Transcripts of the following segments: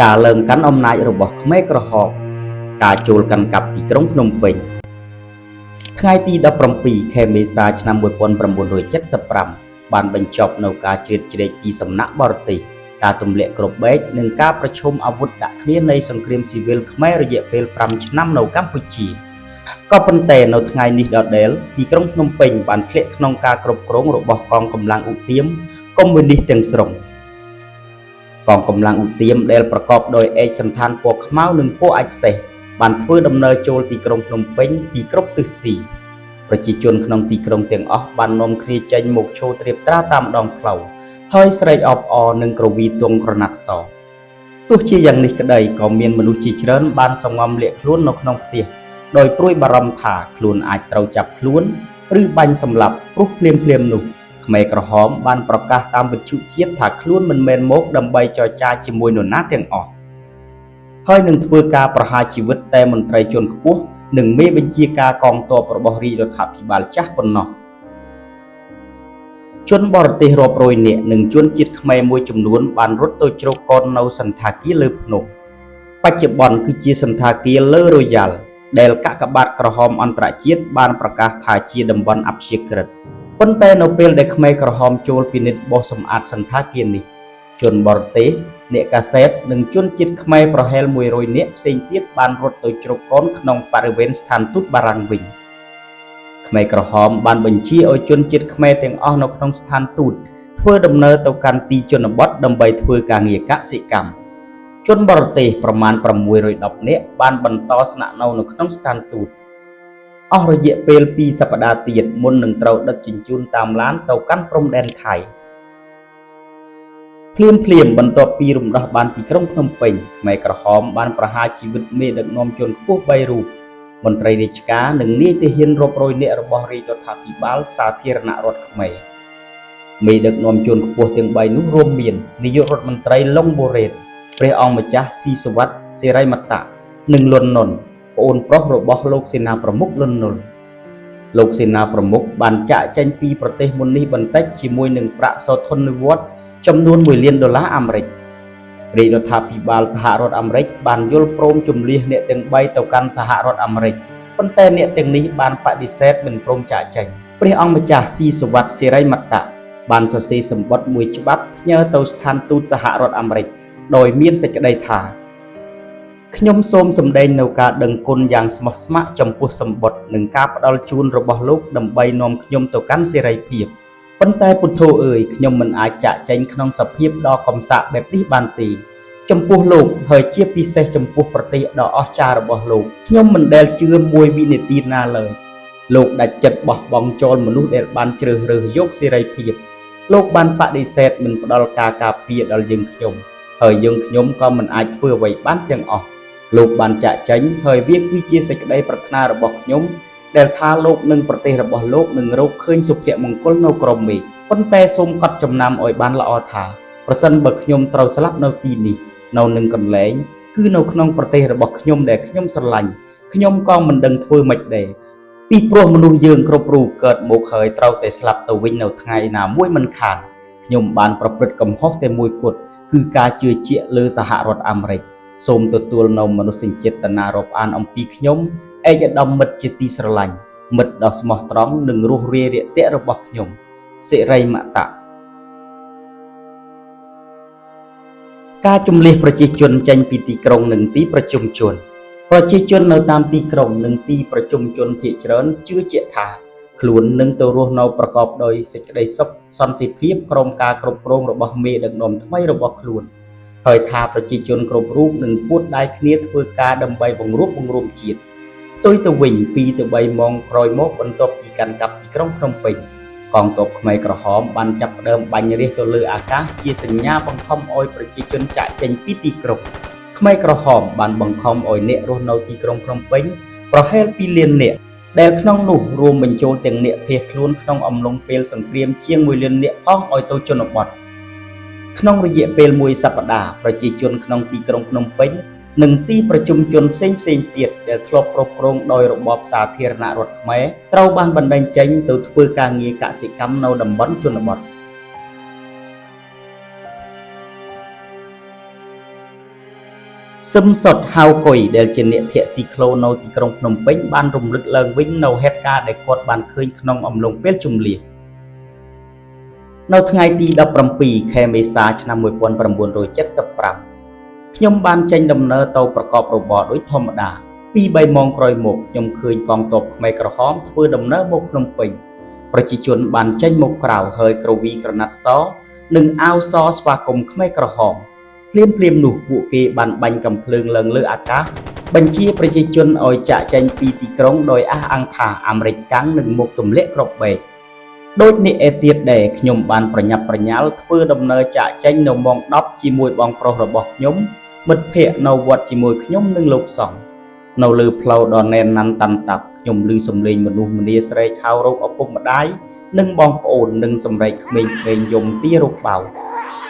ការលើមកាន់អំណាចរបស់ខ្មែរក្រហមការចូលកាន់កាប់ទីក្រុងភ្នំពេញថ្ងៃទី17ខែមេសាឆ្នាំ1975បានបញ្ចប់នៅការជ្រៀតជ្រែកពីសំណាក់បរទេសការទម្លាក់គ្រាប់បែកនិងការប្រជុំអាវុធដាក់គ្នានៃសង្គ្រាមស៊ីវិលខ្មែររយៈពេល5ឆ្នាំនៅកម្ពុជាក៏ប៉ុន្តែនៅថ្ងៃនេះដដែលទីក្រុងភ្នំពេញបានធ្លាក់ក្នុងការគ្រប់គ្រងរបស់កងកម្លាំងឧទាមកុម្មុយនីសទាំងស្រុងកងកម្លាំងឧទាមដែលប្រកបដោយឯកសណ្ឋានពណ៌ខ្មៅនិងពណ៌អាចសេះបានធ្វើដំណើរចូលទីក្រុងភ្នំពេញពីគ្រប់ទិសទីប្រជាជនក្នុងទីក្រុងទាំងអស់បាននាំគ្នាចេញមកឈរត្រៀបត្រាតាមដងផ្លូវហើយស្រែកអបអរនិងគ្រវីទង់ក្រណាត់សទោះជាយ៉ាងនេះក្តីក៏មានមនុស្សជាច្រើនបានសង្ងំលាក់ខ្លួននៅក្នុងផ្ទះដោយព្រួយបារម្ភថាខ្លួនអាចត្រូវចាប់ខ្លួនឬបាញ់សម្លាប់ព្រោះភ្លាមនោះខ្មែរក្រហមបានប្រកាសតាមវិទ្យុជាតិថាខ្លួនមិនមែនមកដើម្បីចរចាជាមួយនរណាទាំងអស់ហើយនឹងធ្វើការប្រហារជីវិតតែមន្ត្រីជាន់ខ្ពស់និងមេបញ្ជាការកងទ័ពរបស់រាជរដ្ឋាភិបាលចាស់ប៉ុណ្ណោះជនបរទេសរាប់រយនាក់និងជនជាតិខ្មែរមួយចំនួនបានរត់ទៅជ្រកកូននៅសន្តាគារលើភ្នំបច្ចុប្បន្នគឺជាសន្តាគារលើរ៉ូយ៉ាល់ដែលកាកបាទក្រហមអន្តរជាតិបានប្រកាសថាជាតំបន់អព្យាក្រឹតប៉ុន្តែនៅពេលដែលខ្មែរក្រហមចូលពិនិត្យបោះសម្អាតសន្តាគារនេះជនបរទេសអ្នកកាសែតនិងជនជាតិខ្មែរប្រហែល100នាក់ផ្សេងទៀតបានរត់ទៅជ្រកកូនក្នុងបរិវេណស្ថានទូតបារាំងវិញខ្មែរក្រហមបានបញ្ជាឲ្យជនជាតិខ្មែរទាំងអស់នៅក្នុងស្ថានទូតធ្វើដំណើរទៅកាន់ទីជនបទដើម្បីធ្វើការងារកសិកម្មជនបរទេសប្រមាណ610នាក់បានបន្តស្នាក់នៅក្នុងស្ថានទូតអស់រយៈពេល2សប្តាហ៍ទៀតមុននឹងត្រូវដឹកជញ្ជូនតាមឡានទៅកាន់ព្រំដែនថៃភ្លាមបន្ទាប់ពីរំដោះបានទីក្រុងភ្នំពេញខ្មែរក្រហមបានប្រហារជីវិតមេដឹកនាំជាន់ខ្ពស់3រូបមន្ត្រីរាជការនិងនាយទាហានរាប់រយនាក់របស់រាជរដ្ឋាភិបាលសាធារណរដ្ឋខ្មែរមេដឹកនាំជាន់ខ្ពស់ទាំង3នោះរួមមាននាយករដ្ឋមន្ត្រីឡុងបូរ៉េតព្រះអង្គម្ចាស់ស៊ីសវ័តសេរីមតៈនិងលន់នន់ប្អូនប្រុសរបស់លោកសេនាប្រមុខលន់នន់លោកសេនាប្រមុខបានចាកចេញពីប្រទេសមុននេះបន្តិចជាមួយនឹងប្រាក់សោធននិវត្តន៍ចំនួន$1 លានអាមេរិករាជរដ្ឋាភិបាលសហរដ្ឋអាមេរិកបានយល់ព្រមជម្លៀសអ្នកទាំង3ទៅកាន់សហរដ្ឋអាមេរិកប៉ុន្តែអ្នកទាំងនេះបានបដិសេធមិនព្រមចាកចេញព្រះអង្គម្ចាស់ស៊ីសវ័តសេរីមតៈបានសរសេរសម្បត្តិមួយច្បាប់ផ្ញើទៅស្ថានទូតសហរដ្ឋអាមេរិកដោយមានសេចក្តីថាខ្ញុំសូមសម្ដែងនៅការដឹងគុណយ៉ាងស្មោះស្ម័គ្រចំពោះសម្បត្តិនិងការផ្ដល់ជូនរបស់លោកដើម្បីនាំខ្ញុំទៅកាន់សេរីភាពប៉ុន្តែពុទ្ធោអើយខ្ញុំមិនអាចចាកចេញក្នុងសភាពដ៏កំសាកបែបនេះបានទេចំពោះលោកហើយជាពិសេសចំពោះប្រទេសដ៏អស្ចារ្យរបស់លោកខ្ញុំមិនដែលជឿមួយវិនាទីណាឡើយលោកដាច់ចិត្តបោះបង់ចោលមនុស្សដែលបានជ្រើសរើសយកសេរីភាពលោកបានបដិសេធមិនផ្ដល់ការការពារដល់យើងខ្ញុំហើយយើងខ្ញុំក៏មិនអាចធ្វើអ្វីបានទាំងអស់លោកបានចាកចេញហើយវាគឺជាសេចក្តីប្រាថ្នារបស់ខ្ញុំដែលថាលោកនិងប្រទេសរបស់លោកនឹងរកឃើញសុភមង្គលនៅក្រោមមេឃប៉ុន្តែសូមកត់ចំណាំឲ្យបានល្អថាប្រសិនបើខ្ញុំត្រូវស្លាប់នៅទីនេះនៅនឹងកន្លែងគឺនៅក្នុងប្រទេសរបស់ខ្ញុំដែលខ្ញុំស្រឡាញ់ខ្ញុំក៏មិនដឹងធ្វើម៉េចដែរពីព្រោះមនុស្សយើងគ្រប់រូបកើតមកហើយត្រូវតែស្លាប់ទៅវិញនៅថ្ងៃណាមួយមិនខានខ្ញុំបានប្រព្រឹត្តកំហុសតែមួយគត់គឺការជឿជាក់លើសហរដ្ឋអាមេរិកសូមទទួលនៅមនោសញ្ចេតនារាប់អានអំពីខ្ញុំឯកឧត្តមមិត្តជាទីស្រឡាញ់មិត្តដ៏ស្មោះត្រង់និងរស់រាយរាក់ទាក់របស់ខ្ញុំសិរីមតៈការជំលះប្រជាជនចេញពីទីក្រុងនិងទីប្រជុំជនប្រជាជននៅតាមទីក្រុងនិងទីប្រជុំជនភាគច្រើនជឿជាក់ថាខ្លួននឹងទៅរស់នៅប្រកបដោយសេចក្តីសុខសន្តិភាពក្រោមការគ្រប់គ្រងរបស់មេដឹកនាំថ្មីរបស់ខ្លួនហើយថាប្រជាជនគ្រប់រូបនឹងពួតដៃគ្នាធ្វើការដើម្បីបង្រួបបង្រួមជាតិផ្ទុយទៅវិញ2 ទៅ 3 ម៉ោងក្រោយមកបន្ទាប់ពីកាន់កាប់ទីក្រុងភ្នំពេញកងទ័ពខ្មែរក្រហមបានចាប់ផ្ដើមបាញ់រះទៅលើអាកាសជាសញ្ញាបង្ខំឲ្យប្រជាជនចាកចេញពីទីក្រុងខ្មែរក្រហមបានបង្ខំឲ្យអ្នករស់នៅទីក្រុងភ្នំពេញប្រហែល2 លាននាក់ដែលក្នុងនោះរួមបញ្ចូលទាំងអ្នកភៀសខ្លួនក្នុងអំឡុងពេលសង្គ្រាមជាង1 លាននាក់អស់ឲ្យទៅជនបទក្នុងរយៈពេល1សប្តាហ៍ប្រជាជនក្នុងទីក្រុងភ្នំពេញនិងទីប្រជុំជនផ្សេងទៀតដែលធ្លាប់គ្រប់គ្រងដោយរបបសាធារណរដ្ឋខ្មែរត្រូវបានបណ្តេញចេញទៅធ្វើការងារកសិកម្មនៅតំបន់ជនបទ សឹមសុតហៅកុយដែលជាអ្នកធាក់ស៊ីក្លូនៅទីក្រុងភ្នំពេញបានរំលឹកឡើងវិញនៅហេតុការណ៍ដែលគាត់បានឃើញក្នុងអំឡុងពេលជម្លៀសនៅថ្ងៃទី17ខែមេសាឆ្នាំ1975ខ្ញុំបានចេញដំណើរទៅប្រកបរបរដោយធម្មតា2-3ម៉ោងក្រោយមកខ្ញុំឃើញកងទ័ពខ្មែរក្រហមធ្វើដំណើរមកភ្នំពេញប្រជាជនបានចេញមកក្រៅហើយក្រវីក្រណាត់សនិងអាវសស្វាគមន៍ខ្មែរក្រហមភ្លាមនោះពួកគេបានបាញ់កាំភ្លើងឡើងលើអាកាសបញ្ជាប្រជាជនឲ្យចាក់ចេញពីទីក្រុងដោយអះអាងថាអាមេរិកកាំងនឹងមកទម្លាក់គ្រាប់បែកដូចនេះឯទៀតដែរខ្ញុំបានប្រញាប់ប្រញាល់ធ្វើដំណើរចាក់ចេញនៅម៉ោង10ជាមួយបងប្រុសរបស់ខ្ញុំមិត្តភ័ក្តិនៅវត្តជាមួយខ្ញុំនិងលោកសង្ឃនៅលើផ្លូវដ៏ណែនណាន់តាន់តាប់ខ្ញុំឮសំឡេងមនុស្សម្នាស្រែកហៅរកឪពុកម្ដាយនិងបងប្អូននិងសម្រែកក្មេងៗយំទារកបៅ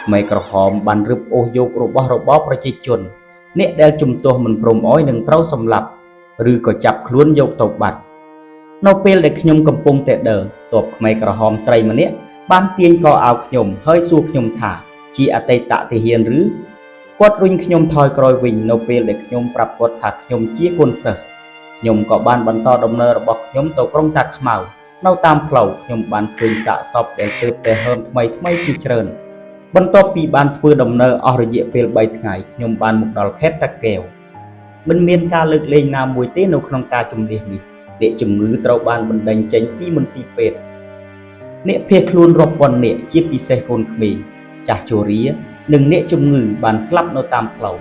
ខ្មែរក្រហមបានរឹបអូសយករបស់របរប្រជាជនអ្នកដែលជំទាស់មិនព្រមអោយនឹងត្រូវសម្លាប់ឬក៏ចាប់ខ្លួនយកទៅបាត់នៅពេលដែលខ្ញុំកំពុងតែដើរទ័ពខ្មែរក្រហមស្រីម្នាក់បានទាញកអាវខ្ញុំហើយសួរខ្ញុំថាជាអតីតទាហានឬគាត់រុញខ្ញុំថយក្រោយវិញនៅពេលដែលខ្ញុំប្រាប់គាត់ថាខ្ញុំជាកូនសិស្សខ្ញុំក៏បានបន្តដំណើររបស់ខ្ញុំទៅក្រុងតាខ្មៅនៅតាមផ្លូវខ្ញុំបានឃើញសាកសពដែលទើបតែហើមថ្មីជាច្រើនបន្ទាប់ពីបានធ្វើដំណើរអស់រយៈពេល3ថ្ងៃខ្ញុំបានមកដល់ខេត្តតាកែវមិនមានការលើកលែងណាមួយទេនៅក្នុងការជំនះនេះអ្នកជំងឺត្រូវបានបណ្ដេញចេញពីមន្ទីរពេទ្យអ្នកភៀសខ្លួនរាប់ពាន់នាក់ជាពិសេសកូនក្មេងចាស់ជរានិងអ្នកជំងឺបានស្លាប់នៅតាមផ្លូវ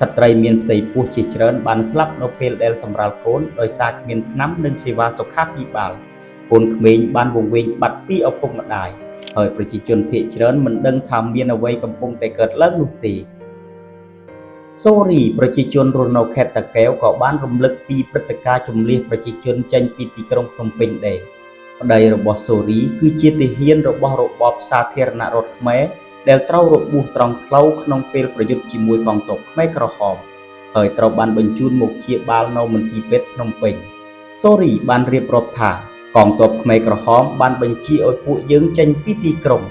ស្ត្រីមានផ្ទៃពោះជាច្រើនបានស្លាប់នៅពេលដែលសម្រាលកូនដោយសារគ្មានថ្នាំនិងសេវាសុខាភិបាលកូនក្មេងបានវង្វេងបាត់ពីឪពុកម្ដាយហើយប្រជាជនភាគច្រើនមិនដឹងថាមានអ្វីកំពុងតែកើតឡើងនោះទេសូរីប្រជាជនរស់នៅខេត្តតាកែវក៏បានរំលឹកពីព្រឹត្តិការណ៍ជម្លៀសប្រជាជនចេញពីទីក្រុងភ្នំពេញដែរប្តីរបស់សូរីគឺជាទាហានរបស់របបសាធារណរដ្ឋខ្មែរដែលត្រូវរបួសត្រង់ផ្លូវក្នុងពេលប្រយុទ្ធជាមួយកងទ័ពខ្មែរក្រហមហើយត្រូវបានបញ្ជូនមកព្យាបាលនៅមន្ទីរពេទ្យភ្នំពេញសូរីបានរៀបរាប់ថាកងទ័ពខ្មែរក្រហមបានបញ្ជាឲ្យពួកយើងចេញពីទីក្រុង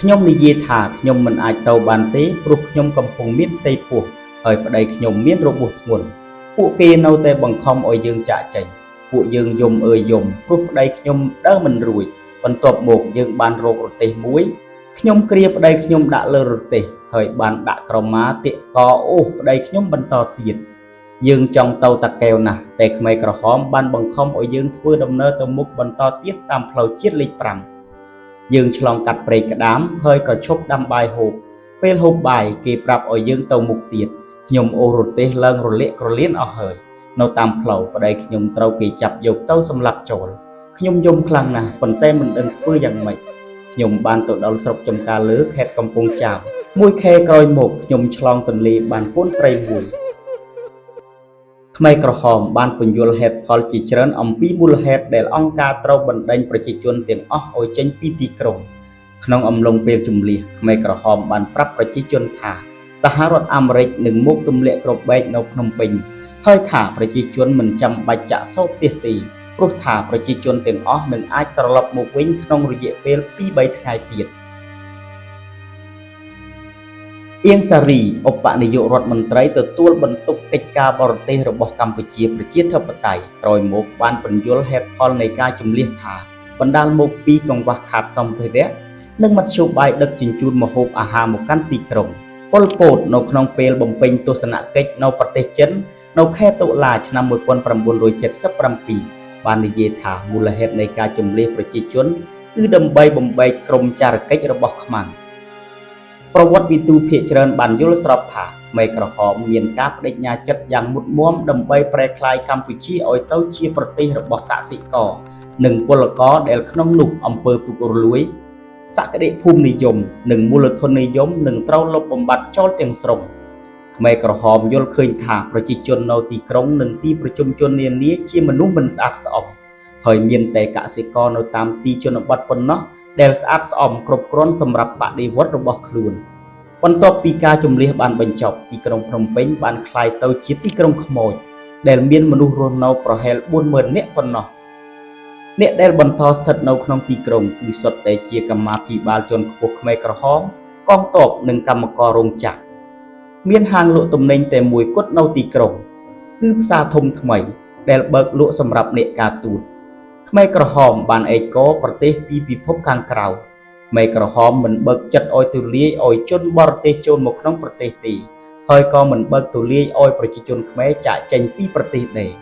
ខ្ញុំនិយាយថាខ្ញុំមិនអាចទៅបានទេព្រោះខ្ញុំកំពុងមានផ្ទៃពោះហើយប្តីខ្ញុំមានរបួសធ្ងន់ពួកគេនៅតែបង្ខំឲ្យយើងចាក់ចេញពួកយើងយំយំព្រោះប្តីខ្ញុំដើរមិនរួចបន្ទាប់មកយើងបានរករទេះមួយខ្ញុំគ្រាប្តីខ្ញុំដាក់លើរទេះហើយបានដាក់ក្រមាទាក់កអូសប្តីខ្ញុំបន្តទៀតយើងចង់ទៅតាកែវណាស់តែខ្មែរក្រហមបានបង្ខំឲ្យយើងធ្វើដំណើរទៅមុខបន្តទៀតតាមផ្លូវជាតិលេខ5យើងឆ្លងកាត់ព្រែកក្តាមហើយក៏ឈប់ដាំបាយហូបពេលហូបបាយគេប្រាប់ឲ្យយើងទៅមុខទៀតខ្ញុំអូសរទេះឡើងរលាកក្រលៀនអស់ហើយនៅតាមផ្លូវប្តីខ្ញុំត្រូវគេចាប់យកទៅសម្លាប់ចោលខ្ញុំយំខ្លាំងណាស់ប៉ុន្តែមិនដឹងធ្វើយ៉ាងម៉េចខ្ញុំបានទៅដល់ស្រុកចំការលើខេត្តកំពង់ចាមមួយខែក្រោយមកខ្ញុំឆ្លងទន្លេបានកូនស្រីមួយខ្មែរក្រហមបានពន្យល់ហេតុផលជាច្រើនអំពីមូលហេតុដែលអង្គការត្រូវបណ្ដេញប្រជាជនទាំងអស់ឲ្យចេញពីទីក្រុងក្នុងអំឡុងពេលជម្លៀសខ្មែរក្រហមបានប្រាប់ប្រជាជនថាសហរដ្ឋអាមេរិកនឹងមកទម្លាក់គ្រាប់បែកនៅភ្នំពេញហើយថាប្រជាជនមិនចាំបាច់ចាក់សូរផ្ទះទេព្រោះថាប្រជាជនទាំងអស់នឹងអាចត្រឡប់មកវិញក្នុងរយៈពេល 2-3 ថ្ងៃទៀតអៀងសារីឧបនាយករដ្ឋមន្ត្រីទទួលបន្ទុកកិច្ចការបរទេសរបស់កម្ពុជាប្រជាធិបតេយ្យក្រោយមកបានពន្យល់ហេតុផលនៃការជម្លៀសថាបណ្ដាលមកពីកង្វះខាតសម្ភារៈនិងមធ្យោបាយដឹកជញ្ជូនម្ហូបអាហារមកកាន់ទីក្រុងប៉ុលពតនៅក្នុងពេលបំពេញទស្សនកិច្ចនៅប្រទេសចិននៅខែតុលាឆ្នាំ1977បាននិយាយថាមូលហេតុនៃការជម្លៀសប្រជាជនគឺដើម្បីបំបែកក្រុមចារកិច្ចរបស់ខ្មាំងប្រវត្តិវិទូភាគច្រើនបានយល់ស្របថាខ្មែរក្រហមមានការបដិញ្ញាចិត្តយ៉ាងមុតមាំដើម្បីប្រែក្លាយកម្ពុជាឲ្យទៅជាប្រទេសរបស់កសិករនិងពលករដែលក្នុងនោះអំពើពុករលួយសក្តិភូមិនិយមនិងមូលធននិយមនឹងត្រូវលុបបំបាត់ចោលទាំងស្រុងខ្មែរក្រហមយល់ឃើញថាប្រជាជននៅទីក្រុងនិងទីប្រជុំជននានាជាមនុស្សមិនស្អាតស្អំហើយមានតែកសិករនៅតាមទីជនបទប៉ុណ្ណោះដែលស្អាតស្អំគ្រប់គ្រាន់សម្រាប់បដិវត្តរបស់ខ្លួនបន្ទាប់ពីការជម្លៀសបានបញ្ចប់ទីក្រុងភ្នំពេញបានក្លាយទៅជាទីក្រុងខ្មោចដែលមានមនុស្សរស់នៅប្រហែល 40,000 នាក់ប៉ុណ្ណោះអ្នកដែលបន្តស្ថិតនៅក្នុងទីក្រុងគឺសុទ្ធតែជាកម្មាភិបាលជាន់ខ្ពស់ខ្មែរក្រហមកងទ័ពនិងកម្មកររោងចក្រ មានហាងលក់ទំនិញតែមួយគត់នៅទីក្រុងគឺផ្សារធំថ្មីដែលបើកលក់សម្រាប់អ្នកការទូតខ្មែរក្រហមបានឯកោប្រទេសពីពិភពខាងក្រៅខ្មែរក្រហមមិនបើកចិត្តឲ្យទូលាយឲ្យជនបរទេសចូលមកក្នុងប្រទេសទេហើយក៏មិនបើកទូលាយឲ្យប្រជាជនខ្មែរចាកចេញពីប្រទេសដែរ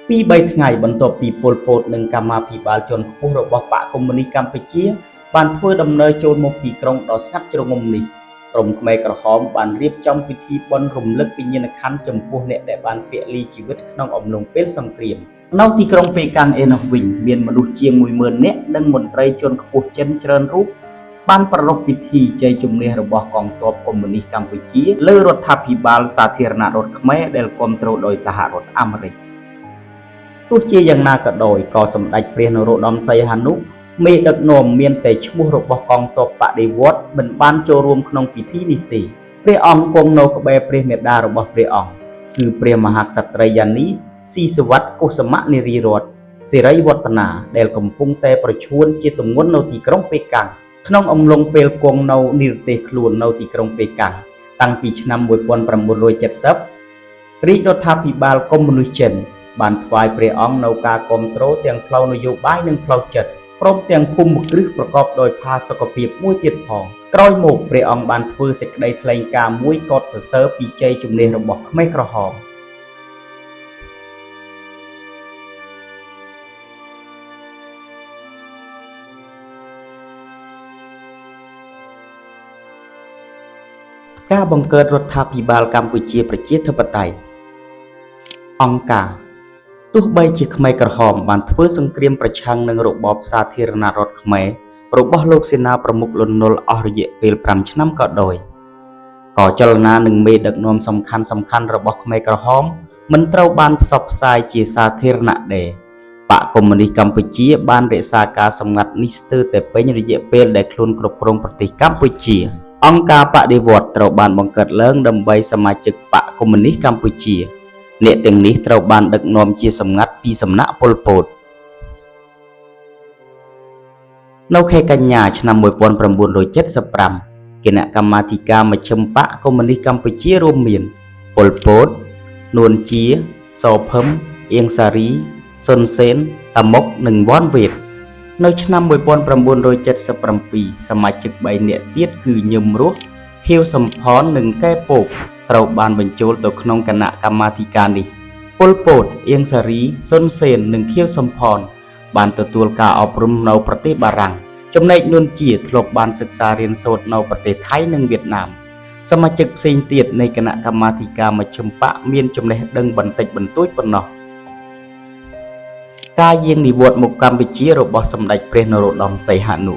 ពី3ថ្ងៃបន្ទាប់ពីប៉ុល ពតនិងកម្មាភិបាលជាន់ខ្ពស់របស់បកកុម្មុយនីសកម្ពុជាបានធ្វើដំណើរចូលមកទីក្រុងដ៏ស្ងាត់ជ្រងំនេះក្រុមខ្មែរក្រហមបានរៀបចំពិធីបុណ្យរំលឹកវិញ្ញាណក្ខន្ធចំពោះអ្នកដែលបានពលីជីវិតក្នុងអំឡុងពេលសង្គ្រាមនៅទីក្រុងប៉េកាំងឯនោះវិញមានមនុស្សជាង 10000 នាក់និងមន្ត្រីជាន់ខ្ពស់ចិនច្រើនរូបបានប្រារព្ធពិធីជ័យជំនះរបស់កងទ័ពកុម្មុយនីសកម្ពុជាលើរដ្ឋាភិបាលសាធារណរដ្ឋខ្មែរដែលគាំទ្រដោយសហរដ្ឋអាមេរិកទោះជាយ៉ាងណាក៏ដោយក៏សម្ដេចព្រះនរោត្តមសីហនុមេដឹកនាំមានតែឈ្មោះរបស់កងទ័ពបដិវត្តន៍មិនបានចូលរួមក្នុងពិធីនេះទេព្រះអង្គគង់នៅក្បែរព្រះមេដារបស់ព្រះអង្គគឺព្រះមហាក្សត្រីយានីស៊ីសវត្តកុសមនារីរតន៍សិរីវឌ្ឍនាដែលកំពុងតែប្រឈួនជាទម្ងន់នៅទីក្រុងប៉េកាំងក្នុងអំឡុងពេលគង់នៅនិរទេសខ្លួននៅទីក្រុងប៉េកាំងតាំងពីឆ្នាំ 1970 រាជរដ្ឋាភិបាលកុម្មុយនីសចិនបានថ្វាយព្រះអង្គនៅការគាំទ្រទាំងផ្លូវនយោបាយនិងផ្លូវចិត្តព្រមទាំងភូមិគ្រឹះប្រកបដោយផាសុកភាពមួយទៀតផងក្រោយមកព្រះអង្គបានធ្វើសេចក្តីថ្លែងការណ៍មួយកត់សរសើរពីជ័យជំនះរបស់ខ្មែរក្រហមការបង្កើតរដ្ឋាភិបាលកម្ពុជាប្រជាធិបតេយ្យអង្គការទោះបីជាខ្មែរក្រហមបានធ្វើសង្គ្រាមប្រឆាំងនឹងរបបសាធារណរដ្ឋខ្មែររបស់លោកសេនាប្រមុខលន់នល់អស់រយៈពេល5ឆ្នាំក៏ដោយក៏ចលនានិងមេដឹកនាំសំខាន់ៗរបស់ខ្មែរក្រហមមិនត្រូវបានផ្សព្វផ្សាយជាសាធារណៈដែរបកកុម្មុយនីសកម្ពុជាបានរក្សាការសម្ងាត់នេះស្ទើរតែពេញរយៈពេលដែលខ្លួនគ្រប់គ្រងប្រទេសកម្ពុជាអង្គការបដិវត្តន៍ត្រូវបានបង្កើតឡើងដើម្បីសមាជិកបកកុម្មុយនីសកម្ពុជាអ្នកទាំងនេះត្រូវបានដឹកនាំជាសម្ងាត់ពីសំណាក់ប៉ុល ពតនៅខែកញ្ញាឆ្នាំ 1975 គណៈកម្មាធិការមជ្ឈិមបកកុម្មុយនីសកម្ពុជារួមមានប៉ុល ពត នួនជា ស ភឹម អៀងសារី សុនសេន តាមុកនិងវ៉ាន់វេតនៅឆ្នាំ 1977 សមាជិក3នាក់ទៀតគឺញឹមរស់ ខៀវសំផននិងកែពកត្រូវបានបញ្ចូលទៅក្នុងគណៈកម្មាធិការនេះប៉ុល ពត អៀងសារី សុនសេននិងខៀវសំផនបានទទួលការអប់រំនៅប្រទេសបារាំងចំណែកនួនជាធ្លាប់បានសិក្សារៀនសូត្រនៅប្រទេសថៃនិងវៀតណាមសមាជិកផ្សេងទៀតនៃគណៈកម្មាធិការមជ្ឈិមបកមានចំណេះដឹងបន្តិចបន្តួចប៉ុណ្ណោះការយាងនិវត្តន៍មកកម្ពុជារបស់សម្ដេចព្រះនរោត្តមសីហនុ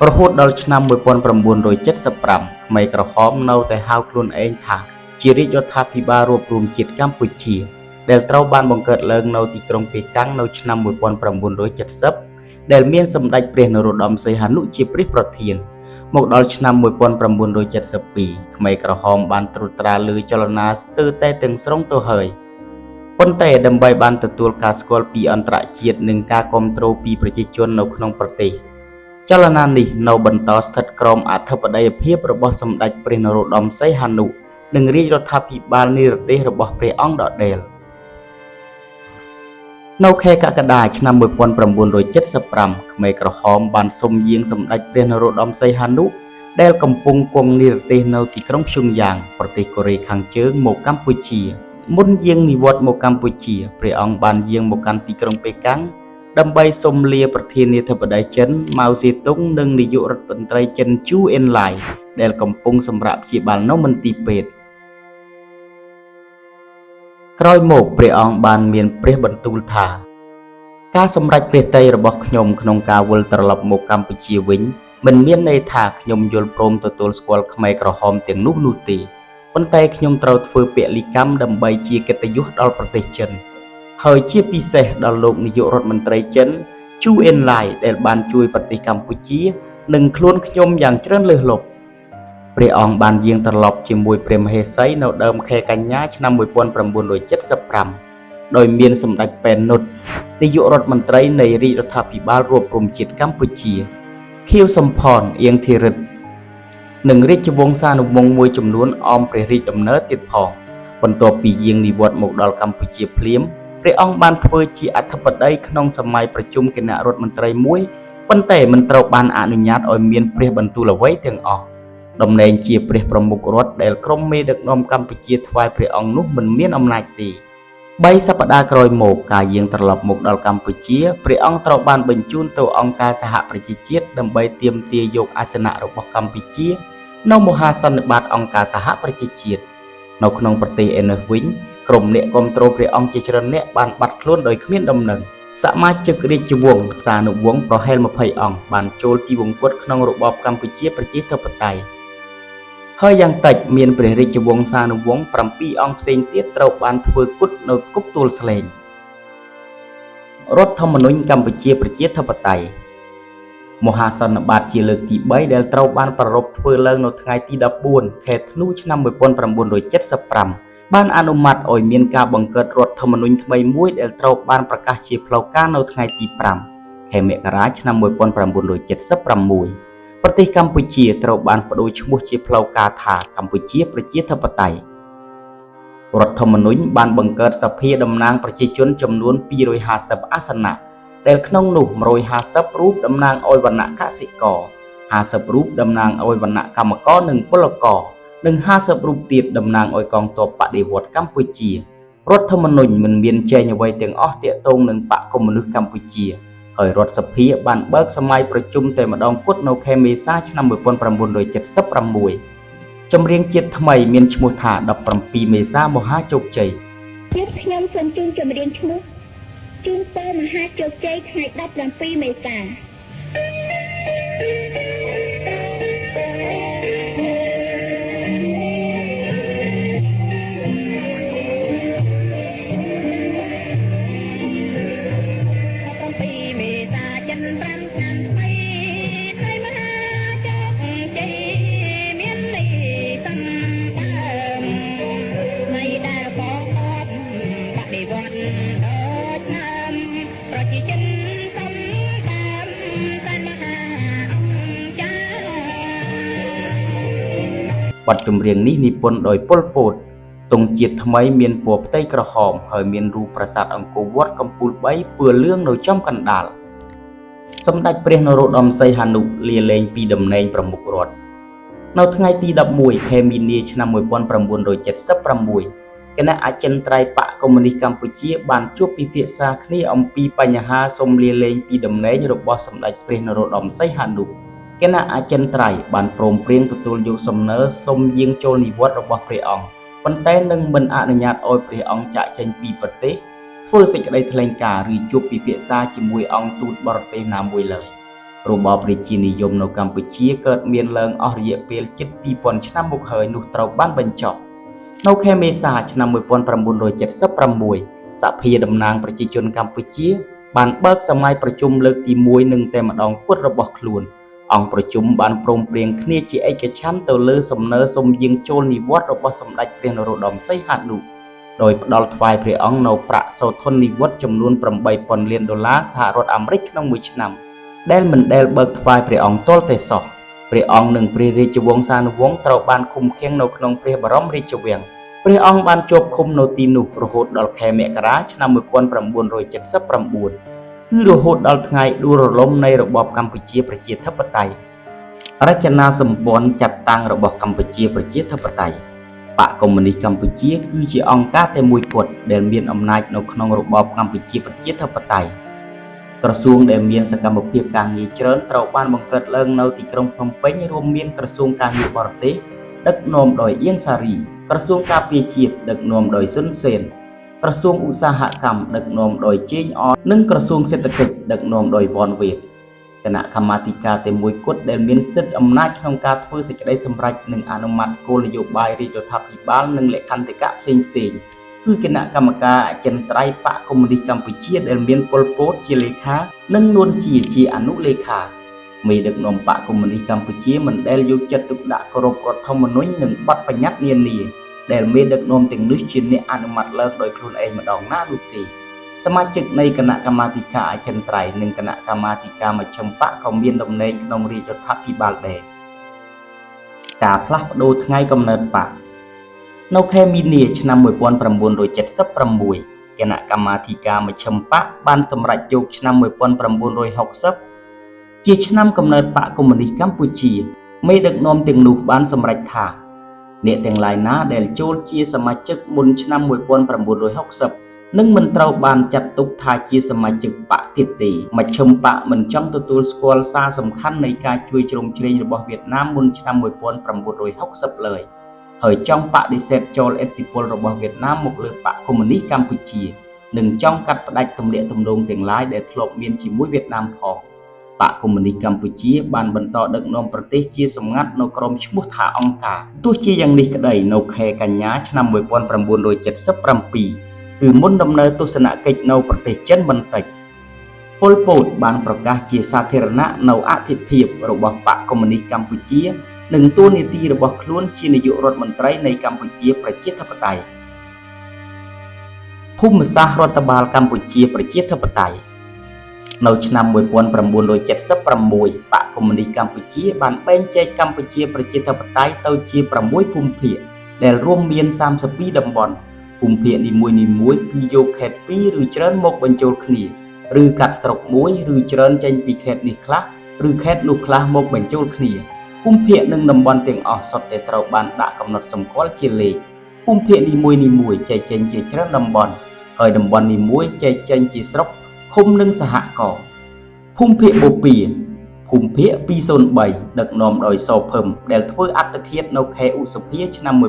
រហូតដល់ឆ្នាំ 1975 ខ្មែរក្រហមនៅតែហៅខ្លួនឯងថាជារាជរដ្ឋាភិបាលរួបរวมជាតិកម្ពុជាដែលត្រូវបានបង្កើតឡើងនៅទីក្រុងប៉េកាំងនៅឆ្នាំ 1970 ដែលមានសម្ដេចព្រះនរោត្តមសីហនុជាព្រះប្រធានមកដល់ឆ្នាំ 1972 ខ្មែរក្រហមបានត្រួតត្រាលើចលនាស្ទើរតែទាំងស្រុងទៅហើយប៉ុន្តែដើម្បីបានទទួលការស្គាល់ពីអន្តរជាតិនិងការគាំទ្រពីប្រជាជននៅក្នុងប្រទេសចលនានេះនៅបន្តស្ថិតក្រោមអធិបតេយ្យភាពរបស់សម្ដេចព្រះនរោត្តមសីហនុនិងរាជរដ្ឋាភិបាលនិរទេសរបស់ព្រះអង្គដដែលនៅខែកក្កដាឆ្នាំ 1975 ខ្មែរក្រហមបានសុំយាងសម្ដេចព្រះនរោត្តមសីហនុដែលកំពុងគង់និរទេសនៅទីក្រុងព្យុងយ៉ាងប្រទេសកូរ៉េខាងជើងមកកម្ពុជាមុនយាងនិវត្តន៍មកកម្ពុជាព្រះអង្គបានយាងមកកាន់ទីក្រុងប៉េកាំងដើម្បីសុំលាប្រធានាធិបតីចិនម៉ៅសេទុងនិងនាយករដ្ឋមន្ត្រីចិនជូអេនឡាយដែលកំពុងសម្រាកព្យាបាលនៅមន្ទីរពេទ្យក្រោយមកព្រះអង្គបានមានព្រះបន្ទូលថាការសម្រេចព្រះទ័យរបស់ខ្ញុំក្នុងការវិលត្រឡប់មកកម្ពុជាវិញមិនមានន័យថាខ្ញុំយល់ព្រមទទួលស្គាល់ខ្មែរក្រហមទាំងនោះទេប៉ុន្តែខ្ញុំត្រូវធ្វើពលីកម្មដើម្បីជាកិត្តិយសដល់ប្រទេសចិនហើយជាពិសេសដល់លោកនាយករដ្ឋមន្ត្រីចិនជូអេនឡាយដែលបានជួយប្រទេសកម្ពុជានិងខ្លួនខ្ញុំយ៉ាងច្រើនលើសលប់ព្រះអង្គបានយាងត្រឡប់ជាមួយព្រះមហេសីនៅដើមខែកញ្ញាឆ្នាំ 1975 ដោយមានសម្ដេចប៉ែននុតនាយករដ្ឋមន្ត្រីនៃរាជរដ្ឋាភិបាលរួបរวมជាតិកម្ពុជាខៀវសំផនអៀងធីរិទ្ធ និងរាជវង្សានុវង្សមួយចំនួនអមព្រះរាជដំណើរទៀតផងបន្ទាប់ពីយាងនិវត្តន៍មកដល់កម្ពុជាភ្លាមព្រះអង្គបានធ្វើជាអធិបតីក្នុងសម័យប្រជុំគណៈរដ្ឋមន្ត្រីមួយប៉ុន្តែមិនត្រូវបានអនុញ្ញាតឲ្យមានព្រះបន្ទូលអ្វីទាំងអស់តំណែងជាព្រះប្រមុខរដ្ឋដែលក្រុមមេដឹកនាំកម្ពុជាថ្វាយព្រះអង្គនោះមិនមានអំណាចទេ3សប្តាហ៍ក្រោយមកការយាងត្រឡប់មកដល់កម្ពុជាព្រះអង្គត្រូវបានបញ្ជូនទៅអង្គការសហប្រជាជាតិដើម្បីទាមទារយកអាសនៈរបស់កម្ពុជានៅមហាសន្និបាតអង្គការសហប្រជាជាតិនៅក្នុងប្រទេសឯនោះវិញក្រុមអ្នកគាំទ្រព្រះអង្គជាច្រើនអ្នកបានបាត់ខ្លួនដោយគ្មានដំណឹងសមាជិករាជវង្សានុវង្សប្រហែល20អង្គបានចូលទីវង្គតក្នុងរបបកម្ពុជាប្រជាធិបតេយ្យហើយយ៉ាងតិចមានព្រះរាជវង្សានុវង្ស7អង្គផ្សេងទៀតត្រូវបានធ្វើគុតនៅគុកទួលស្លែងរដ្ឋធម្មនុញ្ញកម្ពុជាប្រជាធិបតេយ្យមហាសន្និបាតជាលើកទី3ដែលត្រូវបានប្រារព្ធធ្វើឡើងនៅថ្ងៃទី14ខែធ្នូឆ្នាំ1975បានអនុម័តឲ្យមានការបង្កើតរដ្ឋធម្មនុញ្ញថ្មីមួយដែលត្រូវបានប្រកាសជាផ្លូវការនៅថ្ងៃទី5ខែមករាឆ្នាំ1976ប្រទេសកម្ពុជាត្រូវបានប្តូរឈ្មោះជាផ្លូវការថាកម្ពុជាប្រជាធិបតេយ្យរដ្ឋធម្មនុញ្ញបានបង្កើតសភាតំណាងប្រជាជនចំនួន250អាសនៈដែលក្នុងនោះ150រូបតំណាងឲ្យវណ្ណៈកសិករ50រូបតំណាងឲ្យវណ្ណៈកម្មករនិងពលករនិង50រូបទៀតតំណាងឲ្យកងទ័ពបដិវត្តន៍កម្ពុជារដ្ឋធម្មនុញ្ញមិនមានចែងអ្វីទាំងអស់ទាក់ទងនឹងបកកុម្មុយនីសកម្ពុជាហើយរដ្ឋសភាបានបើកសម័យប្រជុំតែម្ដងគត់នៅខែមេសាឆ្នាំ1976ចម្រៀងជាតិថ្មីមានឈ្មោះថា17មេសមហាជោគជ័យខ្ញុំសូមជូនចម្រៀងឈ្មោះជូនពរមហាជោគជ័យថ្ងៃ17មេសាបទចម្រៀងនេះនិពន្ធដោយប៉ុល ពតទង់ជាតិថ្មីមានពណ៌ផ្ទៃក្រហមហើយមានរូបប្រាសាទអង្គរវត្តកំពូល3ពណ៌លឿងនៅចំកណ្ដាលសម្ដេចព្រះនរោត្តមសីហនុលាលែងពីតំណែងប្រមុខរដ្ឋនៅថ្ងៃទី11ខែមីនាឆ្នាំ1976គណៈអចិន្ត្រៃយ៍បកកុម្មុយនីសកម្ពុជាបានជួបពិភាក្សាគ្នាអំពីបញ្ហាសុំលាលែងពីតំណែងរបស់សម្ដេចព្រះនរោត្តមសីហនុគណៈអចិន្ត្រៃយ៍បានព្រមព្រៀងទទួលយកសំណើសុំយាងចូលនិវត្តន៍របស់ព្រះអង្គប៉ុន្តែនឹងមិនអនុញ្ញាតឲ្យព្រះអង្គចាកចេញពីប្រទេសធ្វើសេចក្តីថ្លែងការណ៍ឬជួបពិភាក្សាជាមួយអង្គទូតបរទេសណាមួយឡើយរបបប្រជានិយមនៅកម្ពុជាកើតមានឡើងអស់រយៈពេលជិត2000ឆ្នាំមកហើយនោះត្រូវបានបញ្ចប់នៅខែមេសាឆ្នាំ1976សភាតំណាងប្រជាជនកម្ពុជាបានបើកសម័យប្រជុំលើកទី1នឹងតែម្ដងគត់របស់ខ្លួនអង្គប្រជុំបានព្រមព្រៀងគ្នាជាឯកច្ឆន្ទទៅលើសំណើសុំយាងចូលនិវត្តន៍របស់សម្ដេចព្រះនរោត្តមសីហនុដោយផ្ដល់ថ្វាយព្រះអង្គនៅប្រាក់សោធននិវត្តន៍ចំនួន$8,000 លានសហរដ្ឋអាមេរិកក្នុងមួយឆ្នាំដែលមិនដែលបើកថ្វាយព្រះអង្គទាល់តែសោះព្រះអង្គនិងព្រះរាជវង្សានុវង្សត្រូវបានឃុំឃាំងនៅក្នុងព្រះបរមរាជវាំងព្រះអង្គបានជាប់ឃុំនៅទីនោះរហូតដល់ខែមករាឆ្នាំ1979គឺរហូតដល់ថ្ងៃដួលរលំនៃរបបកម្ពុជាប្រជាធិបតេយ្យរចនាសម្ព័ន្ធចាត់តាំងរបស់កម្ពុជាប្រជាធិបតេយ្យបកកុម្មុយនីសកម្ពុជាគឺជាអង្គការតែមួយគត់ដែលមានអំណាចនៅក្នុងរបបកម្ពុជាប្រជាធិបតេយ្យក្រសួងដែលមានសកម្មភាពការងារច្រើនត្រូវបានបង្កើតឡើងនៅទីក្រុងភ្នំពេញរួមមានក្រសួងការងារបរទេសដឹកនាំដោយអៀងសារីក្រសួងការពារជាតិដឹកនាំដោយស៊ុនសេនក្រសួងឧស្សាហកម្មដឹកនាំដោយជេងអននិងក្រសួងសេដ្ឋកិច្ចដឹកនាំដោយវ៉ាន់វ៉េតគណៈកម្មាធិការតែមួយគត់ដែលមានសិទ្ធិអំណាចក្នុងការធ្វើសេចក្តីសម្រេចនិងអនុម័តគោលនយោបាយរាជរដ្ឋាភិបាលនិងលក្ខន្តិកៈផ្សេងៗគឺគណៈកម្មការអចិន្ត្រៃយ៍បកកុម្មុយនីសកម្ពុជាដែលមានប៉ុល ពតជាលេខានិងនួនជាអនុលេខាមេដឹកនាំបកកុម្មុយនីសកម្ពុជាមិនដែលយកចិត្តទុកដាក់គោរពរដ្ឋធម្មនុញ្ញនិងបទបញ្ញត្តិនានាដែលមេដឹកនាំទាំងនេះជាអ្នកអនុម័តឡើងដោយខ្លួនឯងម្ដងណានោះទេសមាជិកនៃគណៈកម្មាធិការអចិន្ត្រៃយ៍និងគណៈកម្មាធិការមជ្ឈិមបកក៏មានតំណែងក្នុងរាជរដ្ឋាភិបាលដែរ ការផ្លាស់ប្ដូរថ្ងៃកំណើតបកនៅខែមីនាឆ្នាំ1976គណៈកម្មាធិការមជ្ឈិមបកបានសម្រេចយកឆ្នាំ1960ជាឆ្នាំកំណើតបកកុម្មុយនីសកម្ពុជាមេដឹកនាំទាំងនោះបានសម្រេចថាអ្នកទាំងឡាយណាដែលចូលជាសមាជិកមុនឆ្នាំ1960នឹងមិនត្រូវបានចាត់ទុកថាជាសមាជិកបកទៀតទេមជ្ឈិមបកមិនចង់ទទួលស្គាល់សារសំខាន់នៃការជួយជ្រោមជ្រែងរបស់វៀតណាមមុនឆ្នាំ1960ឡើយហើយចង់បដិសេធចូលឥទ្ធិពលរបស់វៀតណាមមកលើបកកុម្មុយនីសកម្ពុជានិងចង់កាត់ផ្តាច់ទំនាក់ទំនងទាំងឡាយដែលធ្លាប់មានជាមួយវៀតណាមផងបកកុម្មុយនីសកម្ពុជាបានបន្តដឹកនាំប្រទេសជាសម្ងាត់នៅក្រោមឈ្មោះថាអង្គការទោះជាយ៉ាងនេះក្តីនៅខែកញ្ញាឆ្នាំ1977គឺមុនដំណើរទស្សនកិច្ចនៅប្រទេសចិនបន្តិចប៉ុលពតបានប្រកាសជាសាធារណៈនៅអធិភាពរបស់បកកុម្មុយនីសកម្ពុជានិងតួនាទីរបស់ខ្លួនជានាយករដ្ឋមន្ត្រីនៃកម្ពុជាប្រជាធិបតេយ្យភូមិសាស្ត្ររដ្ឋបាលកម្ពុជាប្រជាធិបតេយ្យនៅឆ្នាំ1976បកកុម្មុយនីសកម្ពុជាបានបែងចែកកម្ពុជាប្រជាធិបតេយ្យទៅជា6ភូមិភាគដែលរួមមាន32តំបន់ភូមិភាគនីមួយៗគឺយកខេត្ត2ឬច្រើនមកបញ្ចូលគ្នាឬកាត់ស្រុកមួយឬច្រើនចេញពីខេត្តនេះខ្លះឬខេត្តនោះខ្លះមកបញ្ចូលគ្នាភូមិភាគនិងតំបន់ទាំងអស់សុទ្ធតែត្រូវបានដាក់កំណត់សម្គាល់ជាលេខភូមិភាគនីមួយៗចែកចេញជាច្រើនតំបន់ហើយតំបន់នីមួយចែកចេញជាស្រុកឃុំនិងសហករណ៍ភូមិភាគបូព៌ាភូមិភាគ203ដឹកនាំដោយសភឹមដែលធ្វើអត្តឃាតនៅខែឧសភាឆ្នាំ1978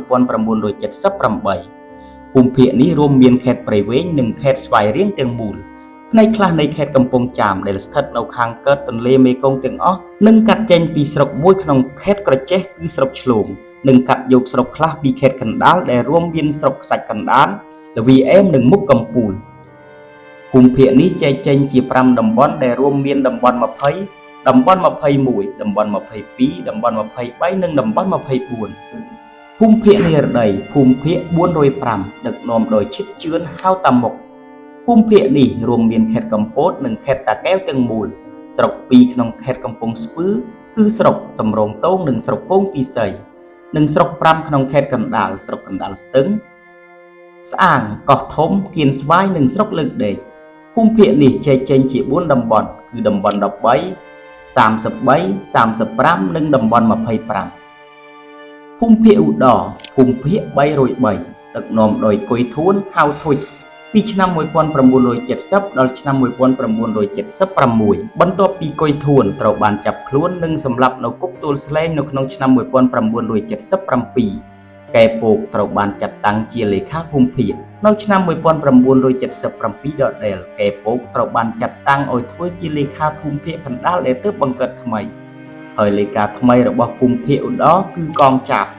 ភូមិភាគនេះរួមមានខេត្តព្រៃវែងនិងខេត្តស្វាយរៀងទាំងមូលផ្នែកខ្លះនៃខេត្តកំពង់ចាមដែលស្ថិតនៅខាងកើតទន្លេមេគង្គទាំងអស់និងកាត់ចេញពីស្រុកមួយក្នុងខេត្តក្រចេះគឺស្រុកឆ្លូងនិងកាត់យកស្រុកខ្លះពីខេត្តកណ្ដាលដែលរួមមានស្រុកខ្សាច់កណ្ដាលល្វីអែមនិងមុខកំពូលភូមិភាគនេះចែកចេញជា5តំបន់ដែលរួមមានតំបន់20តំបន់21តំបន់22តំបន់23និងតំបន់24ភូមិភាគនិរដីភូមិភាគ405ដឹកនាំដោយឈិតជឿនហៅតាមុខភូមិភាគនេះរួមមានខេត្តកំពតនិងខេត្តតាកែវទាំងមូលស្រុក2ក្នុងខេត្តកំពង់ស្ពឺគឺស្រុកសំរោងទងនិងស្រុកពងពិសីនិងស្រុក5ក្នុងខេត្តកណ្ដាលស្រុកកណ្ដាលស្ទឹងស្អាងកោះធំគៀនស្វាយនិងស្រុកលើកដេកភូមិភាគនេះចែកចេញជា4តំបន់គឺតំបន់13 33 35និងតំបន់25ភូមិភាគឧត្តរភូមិភាគ303ដឹកនាំដោយកុយធួនហៅធុចពីឆ្នាំ1970ដល់ឆ្នាំ1976បន្ទាប់ពីកុយធួនត្រូវបានចាប់ខ្លួននិងសម្លាប់នៅគុកទួលស្លែងនៅក្នុងឆ្នាំ1977កែពកត្រូវបានចាត់តាំងជាលេខាភូមិភាគនៅឆ្នាំ1977ដដែលកែពកត្រូវបានចាត់តាំងឲ្យធ្វើជាលេខាភូមិភាគកណ្ដាលដែលទើបបង្កើតថ្មីហើយលេខាថ្មីរបស់ភូមិភាគឧត្តរគឺកងចាប់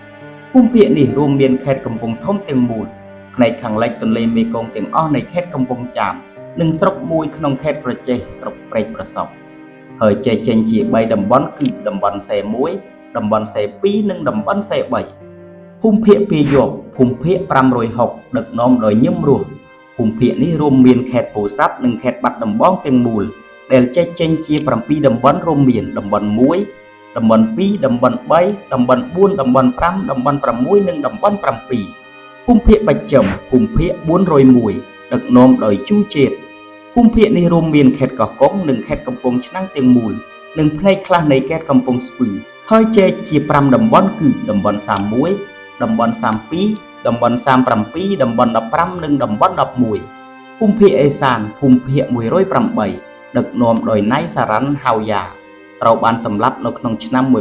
ភូមិភាគនេះរួមមានខេត្តកំពង់ធំទាំងមូលផ្នែកខាងលិចទន្លេមេគង្គទាំងអស់នៃខេត្តកំពង់ចាមនិងស្រុកមួយក្នុងខេត្តក្រចេះស្រុកព្រែកប្រសពហើយចែកចេញជា3តំបន់គឺតំបន់សេ1តំបន់សេ2និងតំបន់សេ3ភូមិភាគពាយ័ព្យភូមិភាគ560ដឹកនាំដោយញឹមរស់ភូមិភាគនេះរួមមានខេត្តពោធិ៍សាត់និងខេត្តបាត់ដំបងទាំងមូលដែលចែកចេញជា7តំបន់រួមមានតំបន់1តំបន់2តំបន់3តំបន់4តំបន់5តំបន់6និងតំបន់7ភូមិភាគបច្ចឹមភូមិភាគ401ដឹកនាំដោយជូចេតភូមិភាគនេះរួមមានខេត្តកោះកុងនិងខេត្តកំពង់ឆ្នាំងទាំងមូលនិងផ្នែកខ្លះនៃខេត្តកំពង់ស្ពឺហើយចែកជា5តំបន់គឺតំបន់31តំបន់32តំបន់37តំបន់15និងតំបន់11ភូមិភាគអេសានភូមិភាគ108ដឹកនាំដោយណៃសារ៉ាន់ហៅយ៉ាត្រូវបានសម្លាប់នៅក្នុងឆ្នាំ1976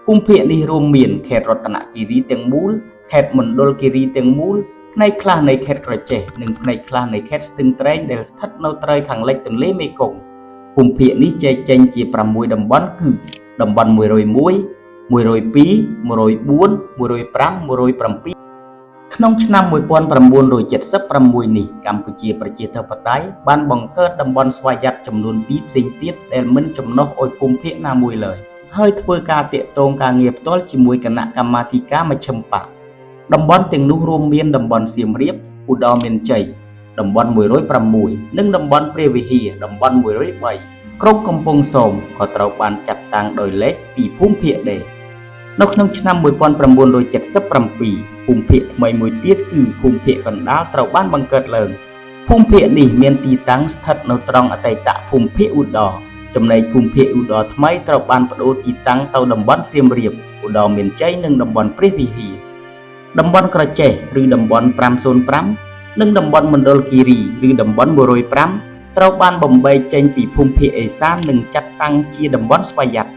ភូមិភាគនេះរួមមានខេត្តរតនគិរីទាំងមូលខេត្តមណ្ឌលគិរីទាំងមូលផ្នែកខ្លះនៃខេត្តក្រចេះនិងផ្នែកខ្លះនៃខេត្តស្ទឹងត្រែងដែលស្ថិតនៅត្រើយខាងលិចទន្លេមេគង្គភូមិភាគនេះចែកចេញជា6តំបន់គឺតំបន់101 102 104 105 107ក្នុងឆ្នាំ1976នេះកម្ពុជាប្រជាធិបតេយ្យបានបង្កើតតំបន់ស្វយ័តចំនួន2ផ្សេងទៀតដែលមិនចំណុះឲ្យភូមិភាគណាមួយឡើយហើយធ្វើការតាក់ទងការងារផ្ទាល់ជាមួយគណៈកម្មាធិការមជ្ឈិមបកតំបន់ទាំងនោះរួមមានតំបន់សៀមរាបឧត្តរមានជ័យ តំបន់106និងតំបន់ព្រះវិហារតំបន់103ក្រុងកំពង់សោមក៏ត្រូវបានចាត់តាំងដោយលេខពីភូមិភាគដែរនៅក្នុងឆ្នាំ1977ភូមិភាគថ្មីមួយទៀតគឺភូមិភាគកណ្ដាលត្រូវបានបង្កើតឡើងភូមិភាគនេះមានទីតាំងស្ថិតនៅត្រង់អតីតភូមិភាគឧត្តរចំណែកភូមិភាគឧត្តរថ្មីត្រូវបានប្តូរទីតាំងទៅតំបន់សៀមរាបឧត្តរមានជ័យនិងតំបន់ព្រះវិហារតំបន់ក្រចេះឬតំបន់505និងតំបន់មណ្ឌលគិរីឬតំបន់105ត្រូវបានបំបែកចេញពីភូមិភាគឦសាននិងចាត់តាំងជាតំបន់ស្វយ័ត